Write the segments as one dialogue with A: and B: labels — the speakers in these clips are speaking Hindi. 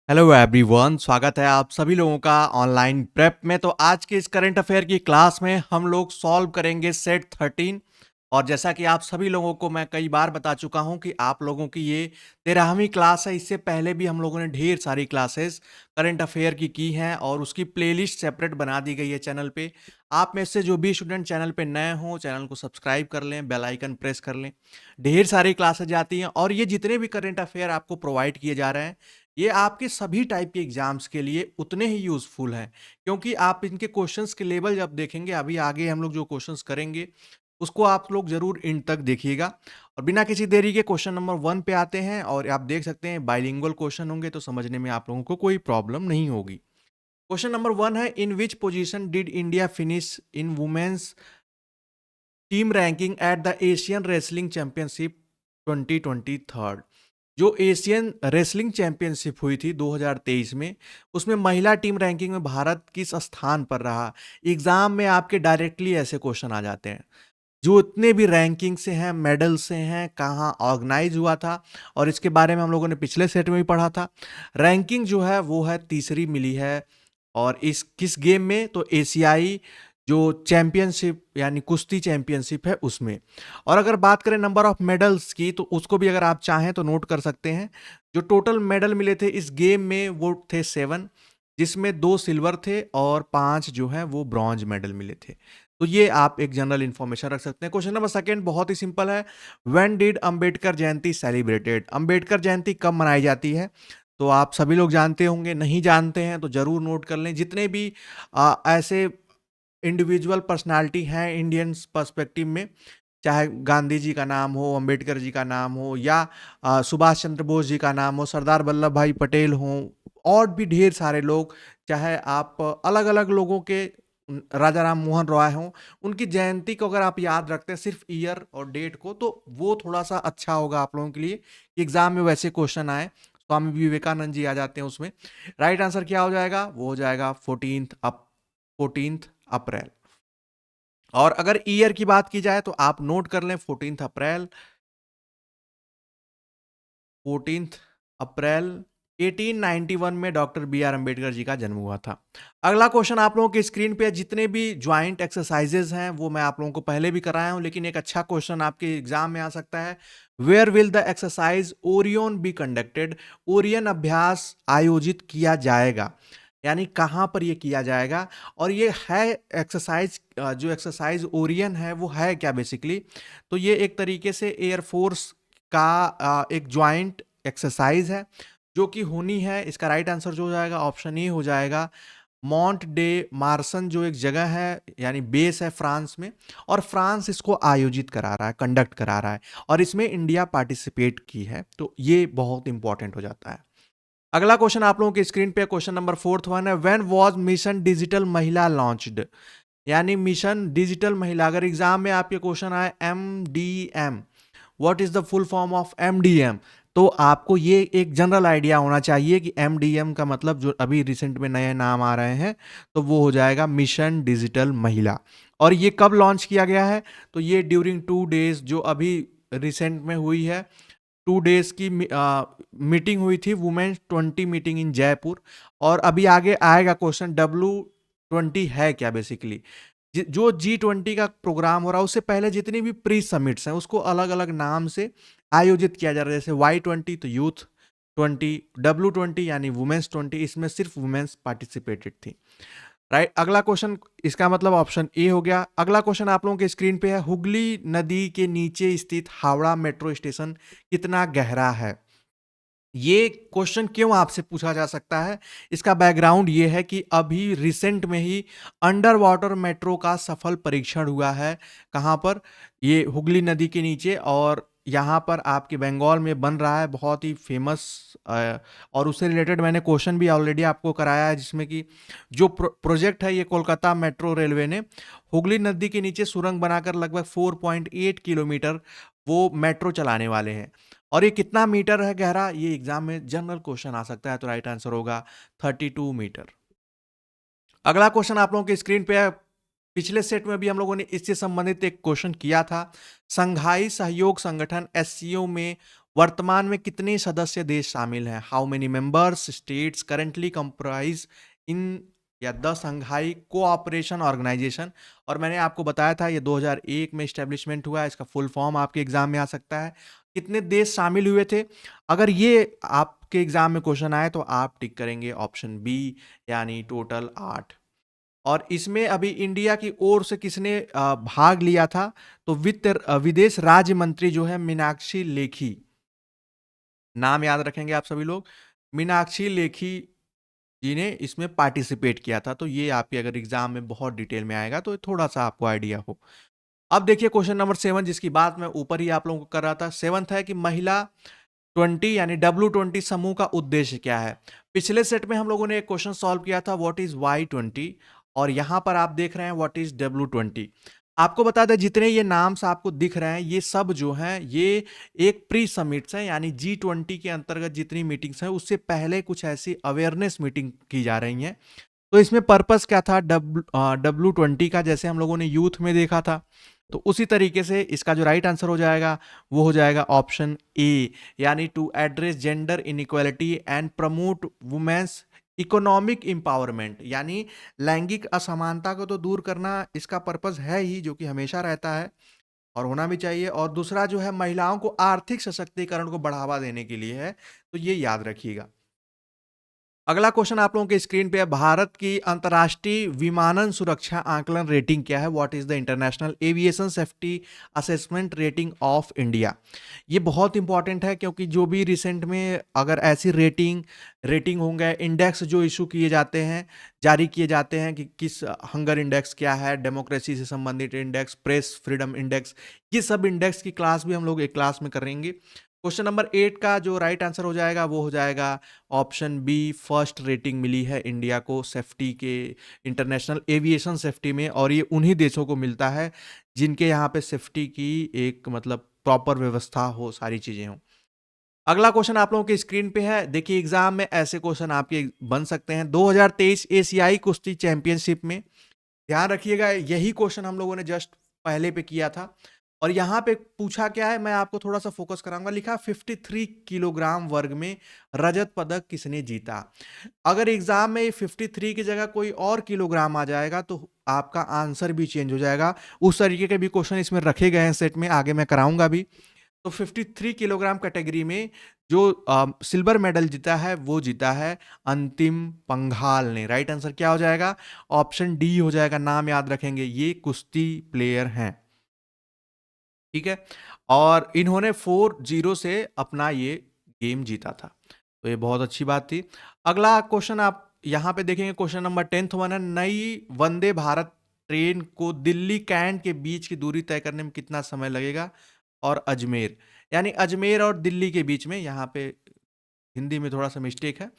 A: हेलो एवरीवन, स्वागत है आप सभी लोगों का ऑनलाइन प्रेप में। तो आज के इस करंट अफेयर की क्लास में हम लोग सॉल्व करेंगे सेट 13। और जैसा कि आप सभी लोगों को मैं कई बार बता चुका हूं कि आप लोगों की ये 13वीं क्लास है। इससे पहले भी हम लोगों ने ढेर सारी क्लासेस करंट अफेयर की हैं और उसकी प्लेलिस्ट सेपरेट बना दी गई है चैनल पे। आप में से जो भी स्टूडेंट चैनल पे नए हों, चैनल को सब्सक्राइब कर लें, बेल आइकन प्रेस कर लें। ढेर सारी क्लासेस जाती हैं और ये जितने भी करंट अफेयर आपको प्रोवाइड किए जा रहे हैं, ये आपके सभी टाइप के एग्जाम्स के लिए उतने ही यूजफुल हैं। क्योंकि आप इनके क्वेश्चंस के लेवल जब देखेंगे, अभी आगे हम लोग जो क्वेश्चंस करेंगे उसको आप लोग जरूर इंड तक देखिएगा। और बिना किसी देरी के क्वेश्चन नंबर 1 पे आते हैं और आप देख सकते हैं बाइलिंगुअल क्वेश्चन होंगे तो समझने में आप लोगों को कोई प्रॉब्लम नहीं होगी। क्वेश्चन नंबर 1 है, in which position did India finish in women's team ranking at the Asian wrestling championship 2023। जो एशियन रेसलिंग चैंपियनशिप हुई थी 2023 में, उसमें महिला टीम रैंकिंग में भारत किस स्थान पर रहा। एग्जाम में आपके डायरेक्टली ऐसे क्वेश्चन आ जाते हैं। जो इतने भी रैंकिंग से हैं, मेडल से हैं, कहाँ ऑर्गेनाइज हुआ था, और इसके बारे में हम लोगों ने पिछले सेट में भी पढ़ा था। रैंकिंग जो है वो है तीसरी मिली है। और इस किस गेम में, तो एशियाई जो चैंपियनशिप यानी कुश्ती चैंपियनशिप है उसमें। और अगर बात करें नंबर ऑफ मेडल्स की, तो उसको भी अगर आप चाहें तो नोट कर सकते हैं। जो टोटल मेडल मिले थे इस गेम में वो थे 7, जिसमें 2 सिल्वर थे और 5 जो है वो ब्रॉन्ज मेडल मिले थे। तो ये आप एक जनरल इंफॉर्मेशन रख सकते हैं। क्वेश्चन नंबर सेकंड बहुत ही सिंपल है। When did Ambedkar Jayanti celebrated. Ambedkar Jayanti कब मनाई जाती है? तो आप सभी लोग जानते होंगे, नहीं जानते हैं तो जरूर नोट कर लें। जितने भी ऐसे इंडिविजुअल पर्सनालिटी हैं इंडियन पर्सपेक्टिव में, चाहे गांधी जी का नाम हो, अंबेडकर जी का नाम हो, या सुभाष चंद्र बोस जी का नाम हो, सरदार वल्लभ भाई पटेल हों, और भी ढेर सारे लोग, चाहे आप अलग अलग लोगों के राजा राम मोहन रॉय हों, उनकी जयंती को अगर आप याद रखते हैं सिर्फ ईयर और डेट को, तो वो थोड़ा सा अच्छा होगा आप लोगों के लिए कि एग्जाम में वैसे क्वेश्चन आए। स्वामी विवेकानंद जी आ जाते हैं उसमें। राइट आंसर क्या हो जाएगा? वो हो जाएगा 14 अप्रैल। और अगर ईयर की बात की जाए तो आप नोट कर लें 14 अप्रैल। 14 अप्रैल 1891 में doctor B are Ambedkar ji का जन्म हुआ था। अगला क्वेश्चन आप लोगों की स्क्रीन पे, जितने भी ज्वाइंट एक्सरसाइजेज हैं वो मैं आप लोगों को पहले भी कराया हूं, लेकिन एक अच्छा क्वेश्चन आपके एग्जाम में आ सकता है। Where will the exercise Orion be conducted. Orion अभ्यास आयोजित किया जाएगा, यानी कहाँ पर ये किया जाएगा। और ये है एक्सरसाइज, जो एक्सरसाइज ओरियन है वो है क्या बेसिकली, तो ये एक तरीके से एयरफोर्स का एक ज्वाइंट एक्सरसाइज है जो कि होनी है। इसका राइट आंसर जो हो जाएगा ऑप्शन ए हो जाएगा, मॉन्ट डे मार्सन, जो एक जगह है यानी बेस है फ्रांस में, और फ्रांस इसको आयोजित करा रहा है, कंडक्ट करा रहा है, और इसमें इंडिया पार्टिसिपेट की है। तो ये बहुत इंपॉर्टेंट हो जाता है। अगला क्वेश्चन आप लोगों की स्क्रीन पे क्वेश्चन नंबर 4 है, व्हेन वाज मिशन डिजिटल महिला लॉन्च्ड। यानी मिशन डिजिटल महिला, अगर एग्जाम में आपके क्वेश्चन आए MDM, what is the full form of MDM, तो आपको ये एक जनरल आइडिया होना चाहिए कि MDM का मतलब, जो अभी रिसेंट में नए नाम आ रहे हैं, तो वो हो जाएगा मिशन डिजिटल महिला। और ये कब लॉन्च किया गया है? तो ये ड्यूरिंग 2 डेज जो अभी रिसेंट में हुई है, 2 डेज की मीटिंग हुई थी, वुमेन्स 20 मीटिंग इन जयपुर। और अभी आगे आएगा क्वेश्चन, W20 है क्या बेसिकली। जो G20 का प्रोग्राम हो रहा है उससे पहले जितनी भी प्री समिट्स हैं उसको अलग अलग नाम से आयोजित किया जा रहा है। जैसे Y20 तो यूथ 20, W20 यानी वुमेन्स 20, इसमें सिर्फ वुमेन्स पार्टिसिपेटेड थी। राइट, अगला क्वेश्चन, इसका मतलब ऑप्शन ए हो गया। अगला क्वेश्चन आप लोगों के स्क्रीन पे है, हुगली नदी के नीचे स्थित हावड़ा मेट्रो स्टेशन कितना गहरा है। ये क्वेश्चन क्यों आपसे पूछा जा सकता है? इसका बैकग्राउंड ये है कि अभी रिसेंट में ही अंडर वाटर मेट्रो का सफल परीक्षण हुआ है। कहाँ पर? ये हुगली नदी के नीचे, और यहाँ पर आपके बंगाल में बन रहा है, बहुत ही फेमस। और उससे रिलेटेड मैंने क्वेश्चन भी ऑलरेडी आपको कराया है, जिसमें कि जो प्रोजेक्ट है ये कोलकाता मेट्रो रेलवे ने हुगली नदी के नीचे सुरंग बनाकर लगभग 4.8 किलोमीटर वो मेट्रो चलाने वाले हैं। और ये कितना मीटर है गहरा, ये एग्जाम में जनरल क्वेश्चन आ सकता है, तो राइट आंसर होगा 32 मीटर। अगला क्वेश्चन आप लोगों की स्क्रीन पे है। पिछले सेट में भी हम लोगों ने इससे संबंधित एक क्वेश्चन किया था। संघाई सहयोग संगठन SCO में वर्तमान में कितने सदस्य देश शामिल हैं? How many members states currently comprise in या द संघाई कोऑपरेशन ऑर्गेनाइजेशन। और मैंने आपको बताया था ये 2001 में एस्टेब्लिशमेंट हुआ है, इसका फुल फॉर्म आपके एग्जाम में आ सकता है। कितने देश शामिल हुए थे? अगर ये आपके एग्जाम में क्वेश्चन आए तो आप टिक करेंगे ऑप्शन बी, यानी टोटल 8। और इसमें अभी इंडिया की ओर से किसने भाग लिया था? तो विदेश राज्य मंत्री जो है मीनाक्षी लेखी, नाम याद रखेंगे आप सभी लोग। मीनाक्षी लेखी जी ने इसमें पार्टिसिपेट किया था। तो ये आपके अगर एग्जाम में बहुत डिटेल में आएगा तो थोड़ा सा आपको आइडिया हो। अब देखिए क्वेश्चन नंबर 7, जिसकी बात मैं ऊपर ही आप लोगों को कर रहा था। 7th है कि महिला 20 यानी W20 समूह का उद्देश्य क्या है? पिछले सेट में हम लोगों ने एक क्वेश्चन सॉल्व किया था, व्हाट इज Y20, और यहां पर आप देख रहे हैं व्हाट इज W20। आपको बता दें जितने ये नाम्स आपको दिख रहे हैं ये सब जो हैं ये एक प्री समिट्स हैं, यानी G20 के अंतर्गत जितनी मीटिंग्स हैं उससे पहले कुछ ऐसी अवेयरनेस मीटिंग की जा रही हैं। तो इसमें पर्पस क्या था W20 का? जैसे हम लोगों ने यूथ में देखा था, तो उसी तरीके से इसका जो राइट आंसर हो जाएगा वो हो जाएगा ऑप्शन ए, यानी to address gender inequality and promote women's economic empowerment, यानी लैंगिक असमानता को तो दूर करना इसका पर्पस है ही, जो कि हमेशा रहता है और होना भी चाहिए। और दूसरा जो है महिलाओं को आर्थिक सशक्तिकरण को बढ़ावा देने के लिए है, तो ये याद रखिएगा। अगला क्वेश्चन आप लोगों के स्क्रीन पे है, भारत की अंतर्राष्ट्रीय विमानन सुरक्षा आकलन रेटिंग क्या है? What is the international aviation safety assessment rating of India? ये बहुत इंपॉर्टेंट है क्योंकि जो भी रिसेंट में अगर ऐसी रेटिंग होंगे, इंडेक्स जो इशू किए जाते हैं, जारी किए जाते हैं कि किस हंगर इंडेक्स क्या है, डेमोक्रेसी से संबंधित इंडेक्स, प्रेस फ्रीडम इंडेक्स, ये सब इंडेक्स की क्लास भी हम लोग एक क्लास में करेंगे। क्वेश्चन नंबर 8 का जो राइट आंसर हो जाएगा वो हो जाएगा ऑप्शन बी, फर्स्ट रेटिंग मिली है इंडिया को सेफ्टी के, इंटरनेशनल एविएशन सेफ्टी में, और ये उन्हीं देशों को मिलता है जिनके यहाँ पे सेफ्टी की एक मतलब प्रॉपर व्यवस्था हो, सारी चीजें हो। अगला क्वेश्चन आप लोगों के स्क्रीन पे है, देखिए एग्जाम में ऐसे क्वेश्चन आपके बन सकते हैं। 2023 एशियाई कुश्ती चैंपियनशिप में, ध्यान रखिएगा यही क्वेश्चन हम लोगों ने जस्ट पहले पे किया था, और यहाँ पे पूछा क्या है, मैं आपको थोड़ा सा फोकस कराऊंगा। लिखा 53 किलोग्राम वर्ग में रजत पदक किसने जीता? अगर एग्जाम में 53 की जगह कोई और किलोग्राम आ जाएगा तो आपका आंसर भी चेंज हो जाएगा। उस तरीके के भी क्वेश्चन इसमें रखे गए हैं सेट में, आगे मैं कराऊंगा भी। तो 53 किलोग्राम कैटेगरी में जो सिल्वर मेडल जीता है वो जीता है अंतिम पंघाल ने। राइट आंसर क्या हो जाएगा? ऑप्शन डी हो जाएगा। नाम याद रखेंगे, ये कुश्ती प्लेयर हैं, ठीक है। और इन्होंने 4-0 से अपना ये गेम जीता था, तो ये बहुत अच्छी बात थी। अगला क्वेश्चन आप यहाँ पे देखेंगे, क्वेश्चन नंबर 10th वन है, नई वंदे भारत ट्रेन को दिल्ली कैंट के बीच की दूरी तय करने में कितना समय लगेगा? और अजमेर, यानी अजमेर और दिल्ली के बीच में, यहाँ पे हिंदी में थोड़ा सा मिस्टेक है,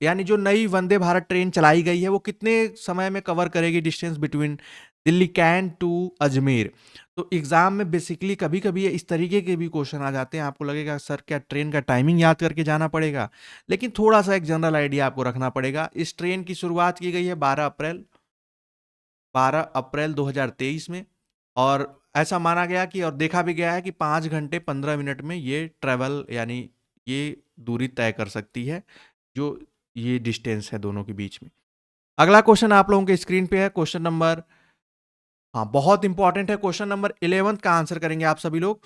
A: यानी जो नई वंदे भारत ट्रेन चलाई गई है वो कितने समय में कवर करेगी distance between Delhi Cantt to Ajmer? तो एग्जाम में बेसिकली कभी कभी इस तरीके के भी क्वेश्चन आ जाते हैं, आपको लगेगा सर क्या ट्रेन का टाइमिंग याद करके जाना पड़ेगा? लेकिन थोड़ा सा एक जनरल आइडिया आपको रखना पड़ेगा। इस ट्रेन की शुरुआत की गई है 12 अप्रैल 2023 में, और ऐसा माना गया कि और देखा भी गया है कि 5 घंटे 15 मिनट में ये ट्रेवल यानी ये दूरी तय कर सकती है, जो ये डिस्टेंस है दोनों के बीच में। अगला क्वेश्चन आप लोगों के स्क्रीन पे है, क्वेश्चन नंबर, हाँ बहुत इंपॉर्टेंट है, क्वेश्चन नंबर 11 का आंसर करेंगे आप सभी लोग।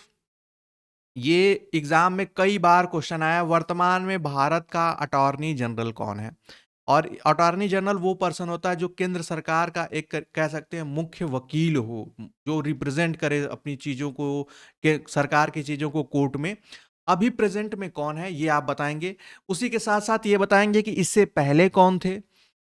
A: ये एग्जाम में कई बार क्वेश्चन आया, वर्तमान में भारत का अटॉर्नी जनरल कौन है? और अटॉर्नी जनरल वो पर्सन होता है जो केंद्र सरकार का एक कह सकते हैं मुख्य वकील हो, जो रिप्रेजेंट करे अपनी चीजों को, के सरकार की चीजों को कोर्ट में। अभी प्रेजेंट में कौन है ये आप बताएंगे, उसी के साथ साथ ये बताएंगे कि इससे पहले कौन थे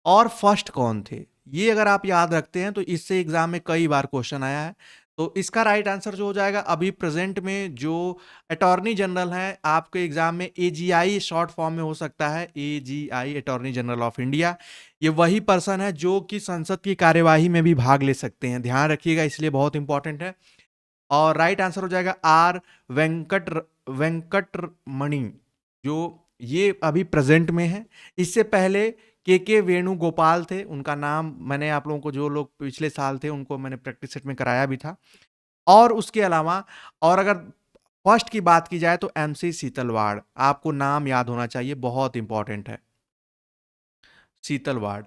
A: और फर्स्ट कौन थे। ये अगर आप याद रखते हैं तो इससे एग्जाम में कई बार क्वेश्चन आया है। तो इसका राइट आंसर जो हो जाएगा, अभी प्रेजेंट में जो अटॉर्नी जनरल हैं आपके एग्जाम में, एजीआई शॉर्ट फॉर्म में हो सकता है, AGI attorney general of India, ये वही पर्सन है जो कि संसद की कार्यवाही में भी भाग ले सकते हैं, ध्यान रखिएगा, इसलिए बहुत इंपॉर्टेंट है। और राइट आंसर हो जाएगा आर वेंकटरमणि, जो ये अभी प्रेजेंट में है। इससे पहले के वेणुगोपाल थे, उनका नाम मैंने आप लोगों को, जो लोग पिछले साल थे उनको मैंने प्रैक्टिस सेट में कराया भी था। और उसके अलावा, और अगर फर्स्ट की बात की जाए तो एमसी सीतलवाड़, आपको नाम याद होना चाहिए, बहुत इंपॉर्टेंट है। सीतलवाड़,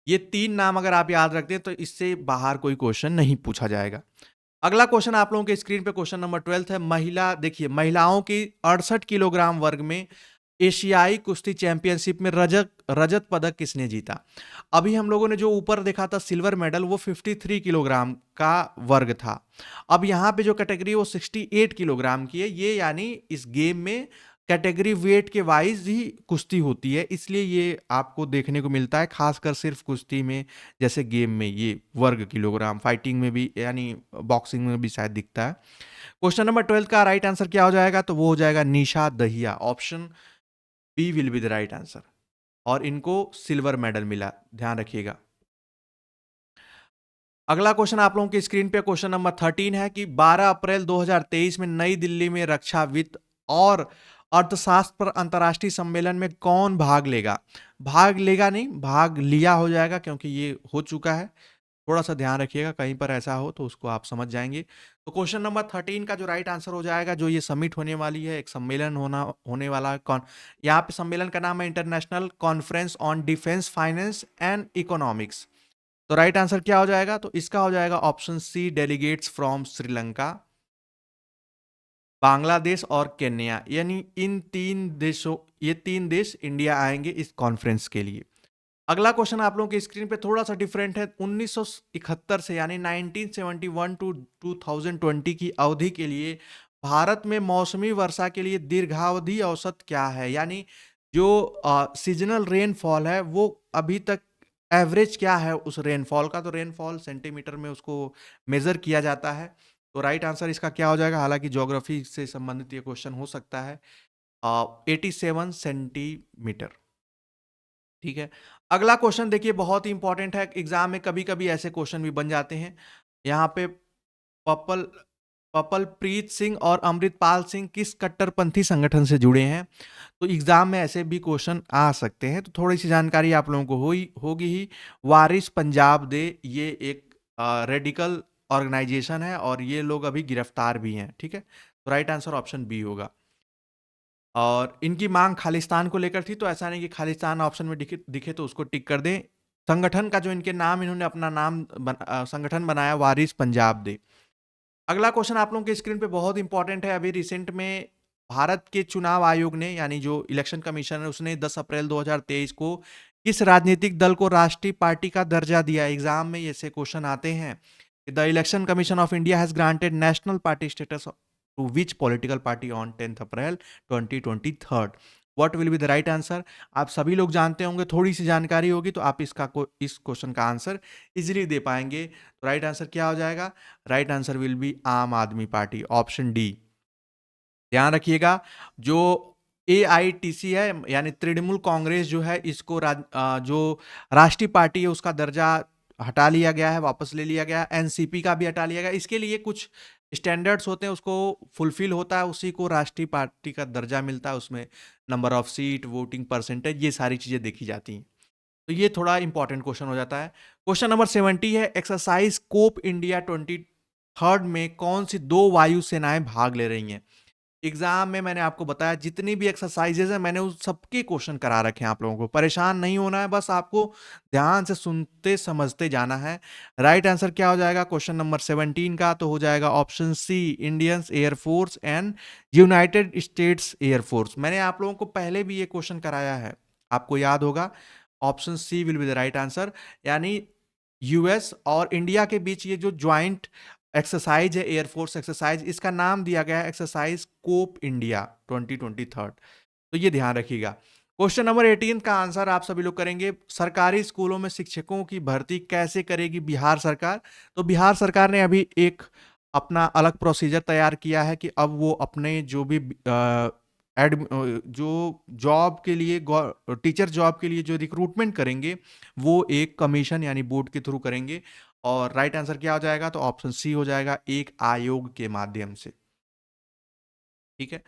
A: ये 3 नाम अगर आप याद रखते हैं तो इससे बाहर कोई क्वेश्चन नहीं पूछा जाएगा। अगला क्वेश्चन आप लोगों के स्क्रीन पे क्वेश्चन नंबर 12 है। महिला, देखिए महिलाओं की 68 किलोग्राम वर्ग में एशियाई कुश्ती चैंपियनशिप में रजत रजत पदक किसने जीता? अभी हम लोगों ने जो ऊपर देखा था सिल्वर मेडल, वो 53 किलोग्राम का वर्ग था। अब यहाँ पे जो कैटेगरी वो 68 किलोग्राम की है। ये यानी इस गेम में कैटेगरी वेट के वाइज ही कुश्ती होती है, इसलिए ये आपको देखने को मिलता है, खासकर सिर्फ कुश्ती में। जैसे गेम में ये वर्ग किलोग्राम, फाइटिंग में भी यानी बॉक्सिंग में भी शायद दिखता है। क्वेश्चन नंबर 12 का राइट आंसर क्या हो जाएगा? तो वो हो जाएगा Nisha Dahiya. Option B will be the right answer. और इनको सिल्वर मेडल मिला, ध्यान रखिएगा। अगला क्वेश्चन आप लोगों की स्क्रीन पे क्वेश्चन नंबर 13 है कि 12 अप्रैल 2023 में नई दिल्ली में रक्षा, वित्त और अर्थशास्त्र पर अंतर्राष्ट्रीय सम्मेलन में कौन भाग लेगा? भाग लेगा नहीं, भाग लिया हो जाएगा, क्योंकि ये हो चुका है। थोड़ा सा ध्यान रखिएगा, कहीं पर ऐसा हो तो उसको आप समझ जाएंगे। तो क्वेश्चन नंबर 13 का जो राइट आंसर हो जाएगा, जो ये समिट होने वाली है, एक सम्मेलन होने वाला है, कौन, यहाँ पे सम्मेलन का नाम है international conference on defence finance and economics. तो राइट आंसर क्या हो जाएगा? तो इसका हो जाएगा option C, delegates from Sri Lanka, Bangladesh और केन्या। यानी इन 3 देशों, ये 3 देश इंडिया आएंगे इस कॉन्फ्रेंस के लिए। अगला क्वेश्चन आप लोगों की स्क्रीन पे थोड़ा सा डिफरेंट है। 1971 से यानी 1971 टू 2020 की अवधि के लिए भारत में मौसमी वर्षा के लिए दीर्घावधि औसत क्या है? यानी जो सीजनल रेनफॉल है वो अभी तक एवरेज क्या है उस रेनफॉल का? तो रेनफॉल सेंटीमीटर में उसको मेजर किया जाता है। तो राइट आंसर इसका क्या हो जाएगा? हालांकि ज्योग्राफी से संबंधित ये क्वेश्चन हो सकता है। 87 सेंटीमीटर। ठीक है। अगला क्वेश्चन देखिए बहुत ही इंपॉर्टेंट है, एग्जाम में कभी कभी ऐसे क्वेश्चन भी बन जाते हैं। यहाँ पे पपल पपल प्रीत सिंह और अमृतपाल सिंह किस कट्टरपंथी संगठन से जुड़े हैं? तो एग्जाम में ऐसे भी क्वेश्चन आ सकते हैं, तो थोड़ी सी जानकारी आप लोगों को होगी ही। वारिस पंजाब दे, ये एक रेडिकल ऑर्गेनाइजेशन है और ये लोग अभी गिरफ्तार भी हैं। ठीक है, तो राइट आंसर ऑप्शन बी होगा। और इनकी मांग खालिस्तान को लेकर थी, तो ऐसा नहीं कि खालिस्तान ऑप्शन में दिखे दिखे तो उसको टिक कर दें। संगठन का जो इनके नाम, इन्होंने अपना नाम संगठन बनाया वारिस पंजाब दे। अगला क्वेश्चन आप लोगों के स्क्रीन पे बहुत इंपॉर्टेंट है। अभी रिसेंट में भारत के चुनाव आयोग ने, यानी जो इलेक्शन कमीशन है, उसने 10 अप्रैल 2023 को किस राजनीतिक दल को राष्ट्रीय पार्टी का दर्जा दिया? एग्जाम में ऐसे क्वेश्चन आते हैं। The election commission of India has granted national party status to which political party on 10 April 2023? What will be the right answer? आप सभी लोग जानते होंगे, थोड़ी सी जानकारी होगी तो आप इस क्वेश्चन का आंसर इजीली दे पाएंगे। तो राइट आंसर क्या हो जाएगा? राइट आंसर विल बी आम आदमी पार्टी, ऑप्शन डी। ध्यान रखिएगा, जो एआईटीसी है यानी तृणमूल कांग्रेस जो है, इसको जो राष्ट्रीय पार्टी है उसका दर्जा हटा लिया गया है, वापस ले लिया गया है। एनसीपी का भी हटा लिया गया। इसके लिए कुछ स्टैंडर्ड्स होते हैं, उसको फुलफिल होता है, उसी को राष्ट्रीय पार्टी का दर्जा मिलता है। उसमें number of seat, voting percentage, ये सारी चीजें देखी जाती हैं। तो ये थोड़ा इंपॉर्टेंट क्वेश्चन हो जाता है। क्वेश्चन नंबर 70 है, एक्सरसाइज कोप इंडिया 23 में कौन सी 2 वायु सेनाएं भाग ले रही हैं? एग्जाम में मैंने आपको बताया जितनी भी एक्सरसाइजेज हैं, मैंने उस सबके क्वेश्चन करा रखे हैं। आप लोगों को परेशान नहीं होना है, बस आपको ध्यान से सुनते समझते जाना है। राइट आंसर क्या हो जाएगा क्वेश्चन नंबर 17 का? तो हो जाएगा option C, Indians air force and United States air force. मैंने आप लोगों को पहले भी ये क्वेश्चन कराया है, आपको याद होगा। Option C will be the right answer. यानी यूएस और इंडिया के बीच ये जो ज्वाइंट एक्सरसाइज है, एयरफोर्स एक्सरसाइज, इसका नाम दिया गया है एक्सरसाइज कोप इंडिया 2023। तो ये ध्यान रखिएगा। क्वेश्चन नंबर 18 का आंसर आप सभी लोग करेंगे, सरकारी स्कूलों में शिक्षकों की भर्ती कैसे करेगी बिहार सरकार? तो बिहार सरकार ने अभी एक अपना अलग प्रोसीजर तैयार किया है कि अब वो अपने जो भी जो जॉब के लिए, टीचर जॉब के लिए जो रिक्रूटमेंट करेंगे, वो एक कमीशन यानी बोर्ड के थ्रू करेंगे। और राइट आंसर क्या हो जाएगा? तो ऑप्शन सी हो जाएगा, एक आयोग के माध्यम से। ठीक है।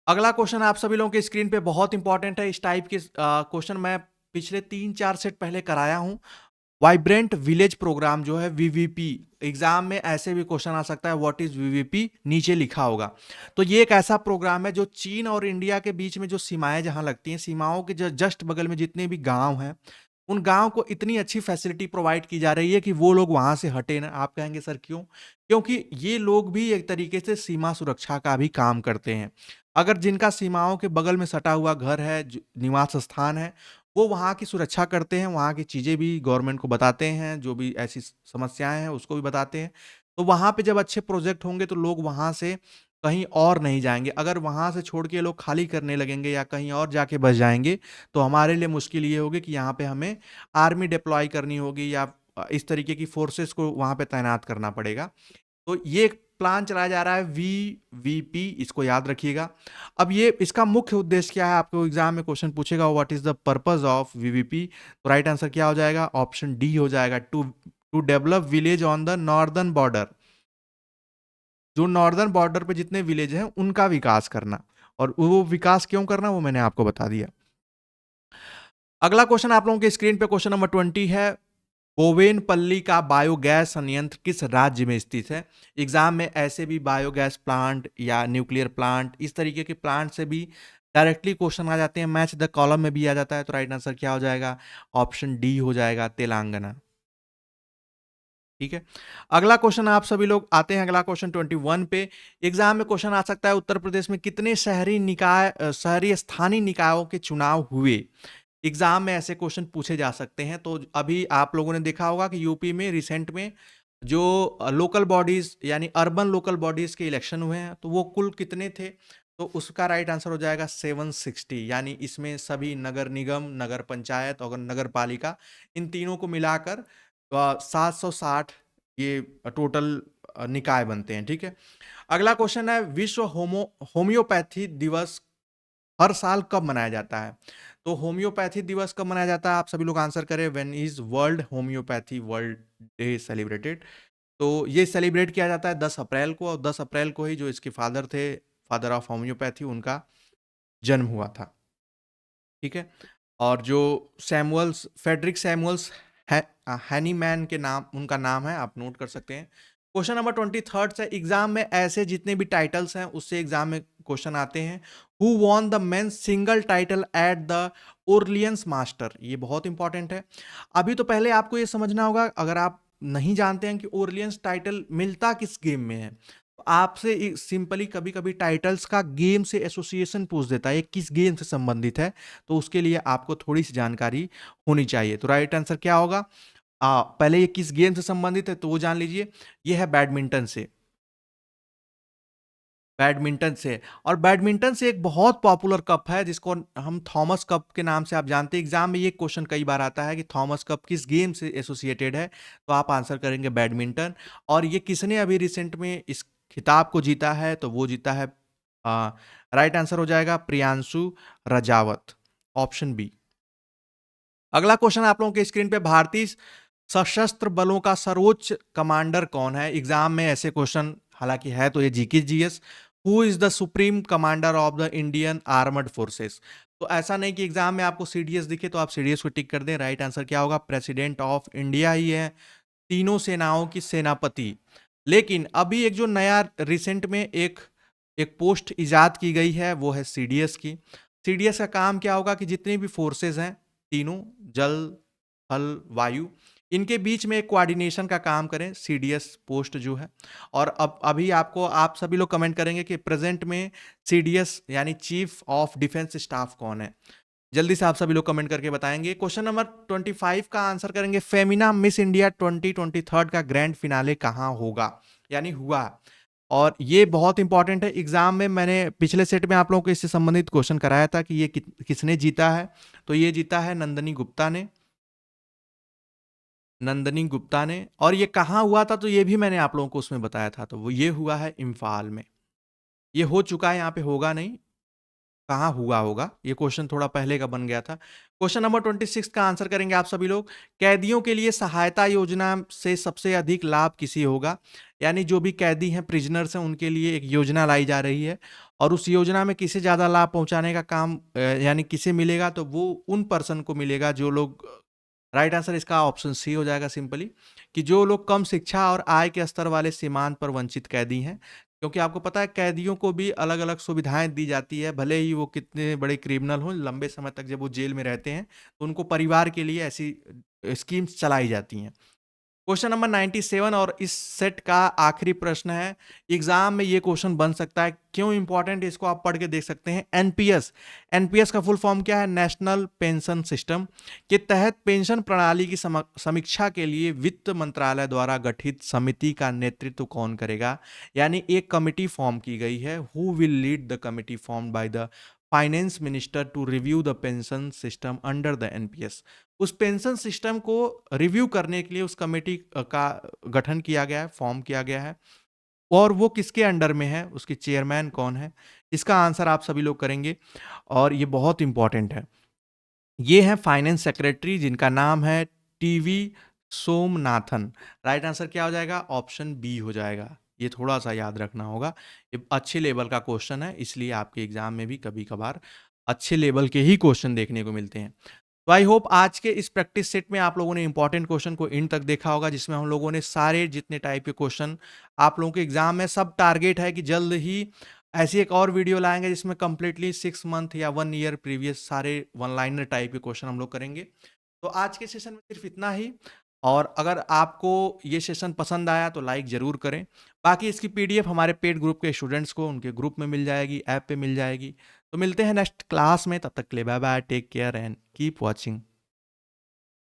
A: अगला क्वेश्चन आप सभी लोगों के स्क्रीन पे बहुत इंपॉर्टेंट है। इस टाइप के क्वेश्चन मैं पिछले 3-4 सेट पहले कराया हूं। वाइब्रेंट विलेज प्रोग्राम जो है वीवीपी, एग्जाम में ऐसे भी क्वेश्चन आ सकता है, व्हाट इज वीवीपी, नीचे लिखा होगा। तो ये एक ऐसा प्रोग्राम है जो चीन और इंडिया के बीच में जो सीमाएं जहां लगती हैं, सीमाओं के जस्ट बगल में जितने भी गांव हैं, उन गांव को इतनी अच्छी फैसिलिटी प्रोवाइड की जा रही है कि वो लोग वहां से हटे ना। आप कहेंगे सर क्यों? क्योंकि ये लोग भी एक तरीके से सीमा सुरक्षा का भी काम करते हैं। अगर जिनका सीमाओं के बगल में सटा हुआ घर है, निवास स्थान है, वो वहाँ की सुरक्षा करते हैं, वहाँ की चीज़ें भी गवर्नमेंट को बताते हैं, जो भी ऐसी समस्याएं हैं उसको भी बताते हैं। तो वहाँ पे जब अच्छे प्रोजेक्ट होंगे तो लोग वहाँ से कहीं और नहीं जाएंगे। अगर वहाँ से छोड़ के लोग खाली करने लगेंगे या कहीं और जाके बस जाएंगे, तो हमारे लिए मुश्किल ये होगी कि यहाँ पे हमें आर्मी डिप्लॉय करनी होगी या इस तरीके की फोर्सेस को वहाँ पे तैनात करना पड़ेगा। तो ये एक प्लान चलाया जा रहा है वीवीपी, इसको याद रखिएगा। अब ये इसका मुख्य उद्देश्य क्या है, आपको एग्जाम में क्वेश्चन पूछेगा, what is the purpose of VVP. तो राइट आंसर क्या हो जाएगा? ऑप्शन डी हो जाएगा, to to develop village on the northern border. जो नॉर्दर्न बॉर्डर पे जितने विलेज हैं उनका विकास करना, और वो विकास क्यों करना वो मैंने आपको बता दिया। अगला क्वेश्चन आप लोगों के स्क्रीन पे क्वेश्चन नंबर 20 है, बोवेनपल्ली का बायोगैस संयंत्र किस राज्य में स्थित है? एग्जाम में ऐसे भी बायोगैस प्लांट या न्यूक्लियर प्लांट, इस तरीके के प्लांट से भी डायरेक्टली क्वेश्चन आ जाते हैं, मैच द कॉलम में भी आ जाता है। तो राइट आंसर क्या हो जाएगा? ऑप्शन डी हो जाएगा, तेलंगाना। ठीक है, अगला क्वेश्चन आप सभी लोग आते हैं अगला क्वेश्चन 21 पे। एग्जाम में क्वेश्चन आ सकता है, उत्तर प्रदेश में कितने शहरी निकाय शहरी स्थानीय निकायों के चुनाव हुए? एग्जाम में ऐसे क्वेश्चन पूछे जा सकते हैं। तो अभी आप लोगों ने देखा होगा कि यूपी में रिसेंट में जो लोकल बॉडीज यानी अर्बन लोकल बॉडीज के इलेक्शन हुए हैं, तो वो कुल कितने थे? तो उसका राइट आंसर हो जाएगा 760, यानी इसमें सभी नगर निगम, नगर पंचायत और नगर पालिका, इन तीनों को मिलाकर 760 ये टोटल निकाय बनते हैं। ठीक है, अगला क्वेश्चन है, विश्व होम्योपैथी दिवस हर साल कब मनाया जाता है? तो होम्योपैथी दिवस कब मनाया जाता है? आप सभी लोग आंसर करें, when is world homeopathy world day celebrated? तो ये सेलिब्रेट किया जाता है 10 अप्रैल को, और 10 अप्रैल को ही जो इसके फादर थे, फादर ऑफ होम्योपैथी, उनका जन्म हुआ था। ठीक है, और जो सैमुअल्स, फेडरिक सैमुअल्स हैनीमैन के नाम, उनका नाम है, आप नोट कर सकते हैं। क्वेश्चन नंबर 23 से एग्जाम में ऐसे जितने भी टाइटल्स हैं उससे एग्जाम में क्वेश्चन आते हैं। Who won the men's single title at the Orleans master? ये बहुत इंपॉर्टेंट है। अभी तो पहले आपको ये समझना होगा, अगर आप नहीं जानते हैं कि ओरलियंस टाइटल मिलता किस गेम में है, तो आपसे सिंपली कभी कभी टाइटल्स का गेम से एसोसिएशन पूछ देता है, ये किस गेम से संबंधित है, तो उसके लिए आपको थोड़ी सी जानकारी होनी चाहिए। तो राइट आंसर क्या होगा? पहले ये किस गेम से संबंधित है तो वो जान लीजिए, ये है बैडमिंटन से। बैडमिंटन से, और बैडमिंटन से एक बहुत पॉपुलर कप है जिसको हम थॉमस कप के नाम से आप जानते हैं। एग्जाम में ये क्वेश्चन कई बार आता है कि थॉमस कप किस गेम से एसोसिएटेड है, तो आप आंसर करेंगे बैडमिंटन। और ये किसने अभी रिसेंट में इस खिताब को जीता है? तो वो जीता है, राइट आंसर हो जाएगा प्रियांशु रजावत, ऑप्शन बी। अगला क्वेश्चन आप लोगों के स्क्रीन पे, भारतीय सशस्त्र बलों का सर्वोच्च कमांडर कौन है? एग्जाम में ऐसे क्वेश्चन हालांकि है तो ये GK GS. Who is the supreme commander of the Indian armed forces? तो ऐसा नहीं कि एग्जाम में आपको सीडीएस दिखे तो आप सीडीएस को टिक कर दें। राइट आंसर क्या होगा? प्रेसिडेंट ऑफ इंडिया ही है, तीनों सेनाओं की सेनापति। लेकिन अभी एक जो नया रिसेंट में एक एक पोस्ट इजाद की गई है वो है सीडीएस की। सीडीएस का काम क्या होगा कि जितनी भी फोर्सेस हैं, तीनों, जल, थल, वायु, इनके बीच में एक कोऑर्डिनेशन का काम करें, सीडीएस पोस्ट जो है। और अब अभी आपको, आप सभी लोग कमेंट करेंगे कि प्रेजेंट में सीडीएस यानी चीफ ऑफ डिफेंस स्टाफ कौन है? जल्दी से आप सभी लोग कमेंट करके बताएंगे। क्वेश्चन नंबर 25 का आंसर करेंगे, फेमिना मिस इंडिया 2023 का ग्रैंड फिनाले कहाँ होगा, यानी हुआ। और ये बहुत इंपॉर्टेंट है, एग्जाम में मैंने पिछले सेट में आप लोगों को इससे संबंधित क्वेश्चन कराया था कि ये किसने जीता है। तो ये जीता है नंदनी गुप्ता ने, नंदनी गुप्ता ने। और ये कहाँ हुआ था तो ये भी मैंने आप लोगों को उसमें बताया था, तो वो ये हुआ है इम्फाल में। ये हो चुका है, यहाँ पे होगा नहीं, कहाँ हुआ होगा, ये क्वेश्चन थोड़ा पहले का बन गया था। क्वेश्चन नंबर 26 का आंसर करेंगे आप सभी लोग, कैदियों के लिए सहायता योजना से सबसे अधिक लाभ किसी होगा? यानी जो भी कैदी हैं, प्रिजनर्स हैं, उनके लिए एक योजना लाई जा रही है, और उस योजना में किसे ज़्यादा लाभ पहुंचाने का काम यानी किसे मिलेगा, तो वो उन पर्सन को मिलेगा जो लोग राइट आंसर इसका ऑप्शन सी हो जाएगा सिंपली, कि जो लोग कम शिक्षा और आय के स्तर वाले सीमांत पर वंचित कैदी हैं, क्योंकि आपको पता है कैदियों को भी अलग अलग सुविधाएं दी जाती है, भले ही वो कितने बड़े क्रिमिनल हों, लंबे समय तक जब वो जेल में रहते हैं तो उनको परिवार के लिए ऐसी स्कीम्स चलाई जाती हैं। क्वेश्चन नंबर 97 और इस सेट का आखिरी प्रश्न है। एग्जाम में ये क्वेश्चन बन सकता है, क्यों इंपॉर्टेंट, इसको आप पढ़ के देख सकते हैं। एनपीएस, एनपीएस का फुल फॉर्म क्या है? नेशनल पेंशन सिस्टम के तहत पेंशन प्रणाली की समीक्षा के लिए वित्त मंत्रालय द्वारा गठित समिति का नेतृत्व कौन करेगा? यानी एक कमिटी फॉर्म की गई है। Who will lead the committee form by the finance minister to review the pension system under the NPS? उस पेंशन सिस्टम को रिव्यू करने के लिए उस कमेटी का गठन किया गया है, फॉर्म किया गया है, और वो किसके अंडर में है, उसके चेयरमैन कौन है? इसका आंसर आप सभी लोग करेंगे और ये बहुत इंपॉर्टेंट है। ये है फाइनेंस सेक्रेटरी, जिनका नाम है टीवी सोमनाथन। राइट आंसर क्या हो जाएगा? ऑप्शन बी हो जाएगा। ये थोड़ा सा याद रखना होगा, ये अच्छे लेवल का क्वेश्चन है, इसलिए आपके एग्जाम में भी कभी कभार अच्छे लेवल के ही क्वेश्चन देखने को मिलते हैं। तो आई होप आज के इस प्रैक्टिस सेट में आप लोगों ने इंपॉर्टेंट क्वेश्चन को एंड तक देखा होगा, जिसमें हम लोगों ने सारे जितने टाइप के क्वेश्चन आप लोगों के एग्जाम में, सब टारगेट है कि जल्द ही ऐसी एक और वीडियो लाएंगे जिसमें कंप्लीटली 6 मंथ या 1 ईयर प्रीवियस सारे वन लाइनर टाइप के क्वेश्चन हम लोग करेंगे। तो आज के सेशन में सिर्फ इतना ही, और अगर आपको ये सेशन पसंद आया तो लाइक ज़रूर करें। बाकी इसकी पीडीएफ हमारे पेड ग्रुप के स्टूडेंट्स को उनके ग्रुप में मिल जाएगी, ऐप पे मिल जाएगी। तो मिलते हैं नेक्स्ट क्लास में, तब तक के लिए bye bye, take care and keep watching.